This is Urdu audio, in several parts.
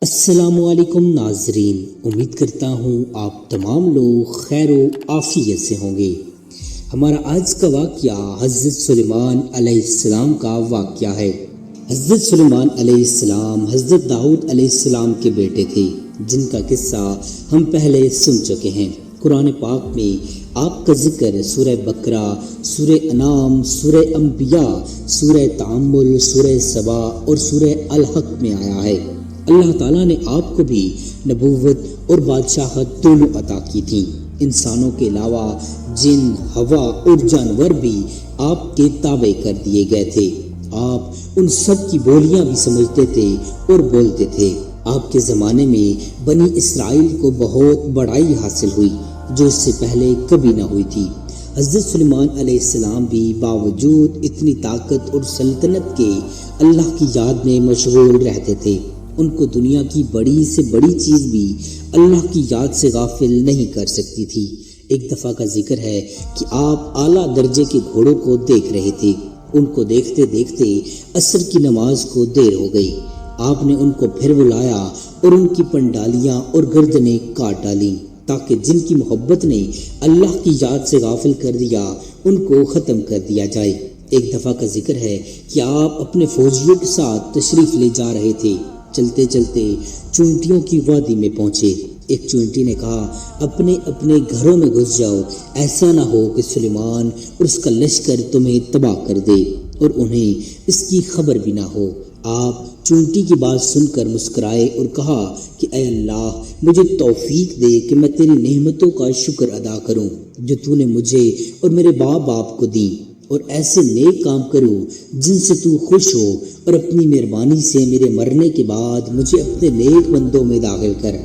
السلام علیکم ناظرین، امید کرتا ہوں آپ تمام لوگ خیر و عافیت سے ہوں گے۔ ہمارا آج کا واقعہ حضرت سلیمان علیہ السلام کا واقعہ ہے۔ حضرت سلیمان علیہ السلام حضرت داؤد علیہ السلام کے بیٹے تھے، جن کا قصہ ہم پہلے سن چکے ہیں۔ قرآن پاک میں آپ کا ذکر سورہ بقرہ، سورہ انعام، سورہ انبیاء، سورہ تعامل، سورہ سبا اور سورہ الحق میں آیا ہے۔ اللہ تعالیٰ نے آپ کو بھی نبوت اور بادشاہت دونوں عطا کی تھی۔ انسانوں کے علاوہ جن، ہوا اور جانور بھی آپ کے تابع کر دیے گئے تھے۔ آپ ان سب کی بولیاں بھی سمجھتے تھے اور بولتے تھے۔ آپ کے زمانے میں بنی اسرائیل کو بہت بڑائی حاصل ہوئی جو اس سے پہلے کبھی نہ ہوئی تھی۔ حضرت سلیمان علیہ السلام بھی باوجود اتنی طاقت اور سلطنت کے اللہ کی یاد میں مشغول رہتے تھے۔ ان کو دنیا کی بڑی سے بڑی چیز بھی اللہ کی یاد سے غافل نہیں کر سکتی تھی۔ ایک دفعہ کا ذکر ہے کہ آپ اعلیٰ درجے کے گھوڑوں کو دیکھ رہے تھے۔ ان کو دیکھتے دیکھتے عصر کی نماز کو دیر ہو گئی۔ آپ نے ان کو پھر بلایا اور ان کی پنڈالیاں اور گردنیں کاٹ ڈالیں تاکہ جن کی محبت نے اللہ کی یاد سے غافل کر دیا ان کو ختم کر دیا جائے۔ ایک دفعہ کا ذکر ہے کہ آپ اپنے فوجیوں کے ساتھ تشریف لے جا رہے تھے۔ چلتے چلتے چونٹیوں کی وادی میں پہنچے۔ ایک چونٹی نے کہا، اپنے اپنے گھروں میں گھس جاؤ، ایسا نہ ہو کہ سلیمان اور اس کا لشکر تمہیں تباہ کر دے اور انہیں اس کی خبر بھی نہ ہو۔ آپ چونٹی کی بات سن کر مسکرائے اور کہا کہ اے اللہ، مجھے توفیق دے کہ میں تیری نعمتوں کا شکر ادا کروں جو تو نے مجھے اور میرے باپ کو دی، اور ایسے نیک کام کروں جن سے تو خوش ہو، اور اپنی مہربانی سے میرے مرنے کے بعد مجھے اپنے نیک بندوں میں داخل کر۔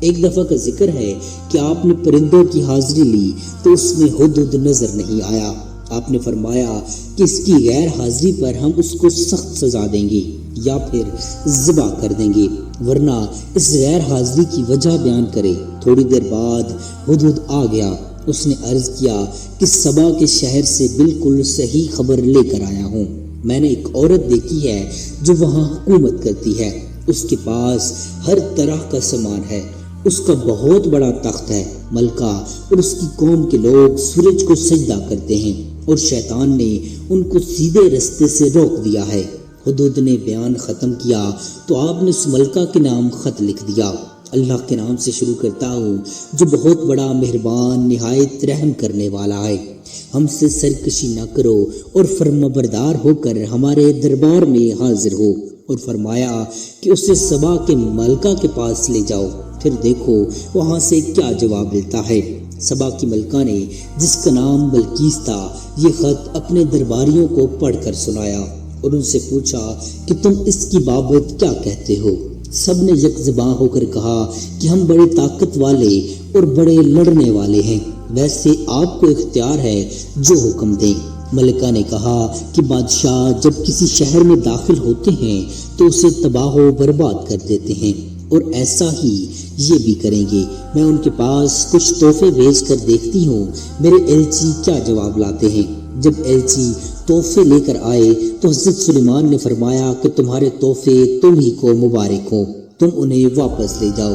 ایک دفعہ کا ذکر ہے کہ آپ نے پرندوں کی حاضری لی تو اس میں ہدہد نظر نہیں آیا۔ آپ نے فرمایا کہ اس کی غیر حاضری پر ہم اس کو سخت سزا دیں گے یا پھر ذبح کر دیں گے، ورنہ اس غیر حاضری کی وجہ بیان کرے۔ تھوڑی دیر بعد ہدہد آ گیا۔ اس نے عرض کیا کہ سبا کے شہر سے بالکل صحیح خبر لے کر آیا ہوں۔ میں نے ایک عورت دیکھی ہے جو وہاں حکومت کرتی ہے۔ اس کے پاس ہر طرح کا سامان ہے۔ اس کا بہت بڑا تخت ہے۔ ملکہ اور اس کی قوم کے لوگ سورج کو سجدہ کرتے ہیں اور شیطان نے ان کو سیدھے رستے سے روک دیا ہے۔ ہدہد نے بیان ختم کیا تو آپ نے اس ملکہ کے نام خط لکھ دیا۔ اللہ کے نام سے شروع کرتا ہوں جو بہت بڑا مہربان، نہایت رحم کرنے والا ہے۔ ہم سے سرکشی نہ کرو اور فرمانبردار ہو کر ہمارے دربار میں حاضر ہو۔ اور فرمایا کہ اسے سبا کے ملکہ کے پاس لے جاؤ، پھر دیکھو وہاں سے کیا جواب ملتا ہے۔ سبا کی ملکہ نے، جس کا نام بلقیس تھا، یہ خط اپنے درباریوں کو پڑھ کر سنایا اور ان سے پوچھا کہ تم اس کی بابت کیا کہتے ہو؟ سب نے یک زباں ہو کر کہا کہ ہم بڑے طاقت والے اور بڑے لڑنے والے ہیں، ویسے آپ کو اختیار ہے جو حکم دیں۔ ملکہ نے کہا کہ بادشاہ جب کسی شہر میں داخل ہوتے ہیں تو اسے تباہ و برباد کر دیتے ہیں، اور ایسا ہی یہ بھی کریں گے۔ میں ان کے پاس کچھ تحفے بھیج کر دیکھتی ہوں میرے ایلچی کیا جواب لاتے ہیں۔ جب ایلچی تحفے لے کر آئے تو حضرت سلیمان نے فرمایا کہ تمہارے تحفے تم ہی کو مبارک ہوں، تم انہیں واپس لے جاؤ۔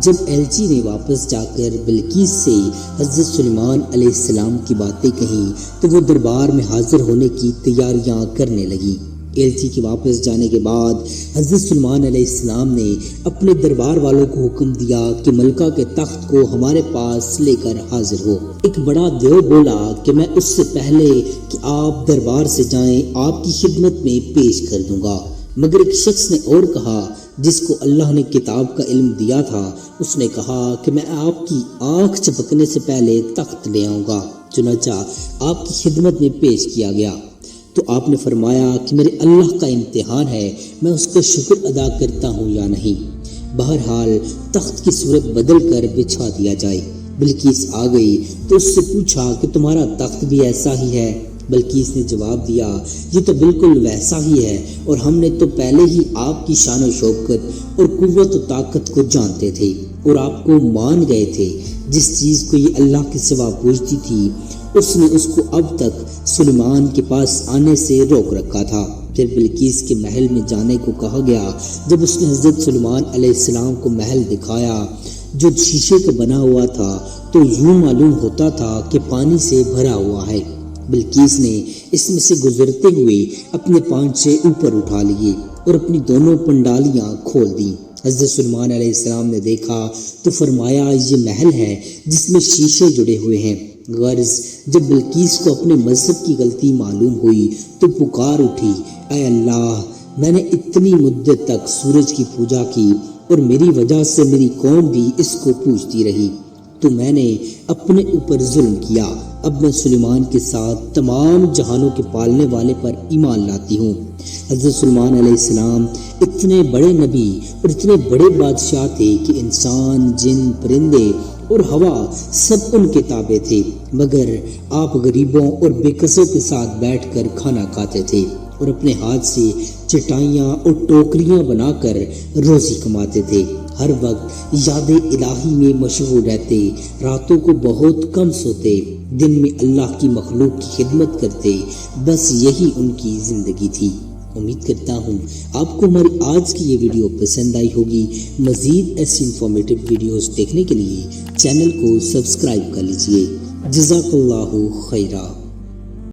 جب ایلچی نے واپس جا کر بلقیس سے حضرت سلیمان علیہ السلام کی باتیں کہیں تو وہ دربار میں حاضر ہونے کی تیاریاں کرنے لگی۔ ایلچی کے واپس جانے کے بعد حضرت سلیمان علیہ السلام نے اپنے دربار والوں کو حکم دیا کہ ملکہ کے تخت کو ہمارے پاس لے کر حاضر ہو۔ ایک بڑا دیو بولا کہ میں اس سے پہلے کہ آپ دربار سے جائیں آپ کی خدمت میں پیش کر دوں گا۔ مگر ایک شخص نے اور کہا جس کو اللہ نے کتاب کا علم دیا تھا، اس نے کہا کہ میں آپ کی آنکھ چپکنے سے پہلے تخت لے آؤں گا۔ چنانچہ آپ کی خدمت میں پیش کیا گیا تو آپ نے فرمایا کہ میرے اللہ کا امتحان ہے، میں اس کا شکر ادا کرتا ہوں یا نہیں۔ بہرحال تخت کی صورت بدل کر بچھا دیا جائے۔ بلقیس آ گئی تو اس سے پوچھا کہ تمہارا تخت بھی ایسا ہی ہے؟ بلقیس نے جواب دیا، یہ تو بالکل ویسا ہی ہے، اور ہم نے تو پہلے ہی آپ کی شان و شوکت اور قوت و طاقت کو جانتے تھے اور آپ کو مان گئے تھے۔ جس چیز کو یہ اللہ کے سوا پوچھتی تھی اس نے اس کو اب تک سلیمان کے پاس آنے سے روک رکھا تھا۔ پھر بلقیس کے محل میں جانے کو کہا گیا۔ جب اس نے حضرت سلیمان علیہ السلام کو محل دکھایا جو شیشے کا بنا ہوا تھا تو یوں معلوم ہوتا تھا کہ پانی سے بھرا ہوا ہے۔ بلقیس نے اس میں سے گزرتے ہوئے اپنے پانچے اوپر اٹھا لیے اور اپنی دونوں پنڈالیاں کھول دیں۔ حضرت سلیمان علیہ السلام نے دیکھا تو فرمایا یہ محل ہے جس میں شیشے جڑے ہوئے ہیں۔ غرض جب بلقیس کو اپنے مذہب کی غلطی معلوم ہوئی تو پکار اٹھی، اے اللہ، میں نے اتنی مدت تک سورج کی پوجا کی اور میری وجہ سے میری قوم بھی اس کو پوجتی رہی، تو میں نے اپنے اوپر ظلم کیا۔ اب میں سلیمان کے ساتھ تمام جہانوں کے پالنے والے پر ایمان لاتی ہوں۔ حضرت سلیمان علیہ السلام اتنے بڑے نبی اور اتنے بڑے بادشاہ تھے کہ انسان، جن، پرندے اور ہوا سب ان کے تابع تھے، مگر آپ غریبوں اور بے کسوں کے ساتھ بیٹھ کر کھانا کھاتے تھے اور اپنے ہاتھ سے چٹائیاں اور ٹوکریاں بنا کر روزی کماتے تھے۔ ہر وقت یاد الہی میں مشغول رہتے، راتوں کو بہت کم سوتے، دن میں اللہ کی مخلوق کی خدمت کرتے، بس یہی ان کی زندگی تھی۔ امید کرتا ہوں آپ کو ہماری آج کی یہ ویڈیو پسند آئی ہوگی۔ مزید ایسی انفارمیٹیو ویڈیوز دیکھنے کے لیے چینل کو سبسکرائب کر لیجئے۔ جزاک اللہ خیرہ۔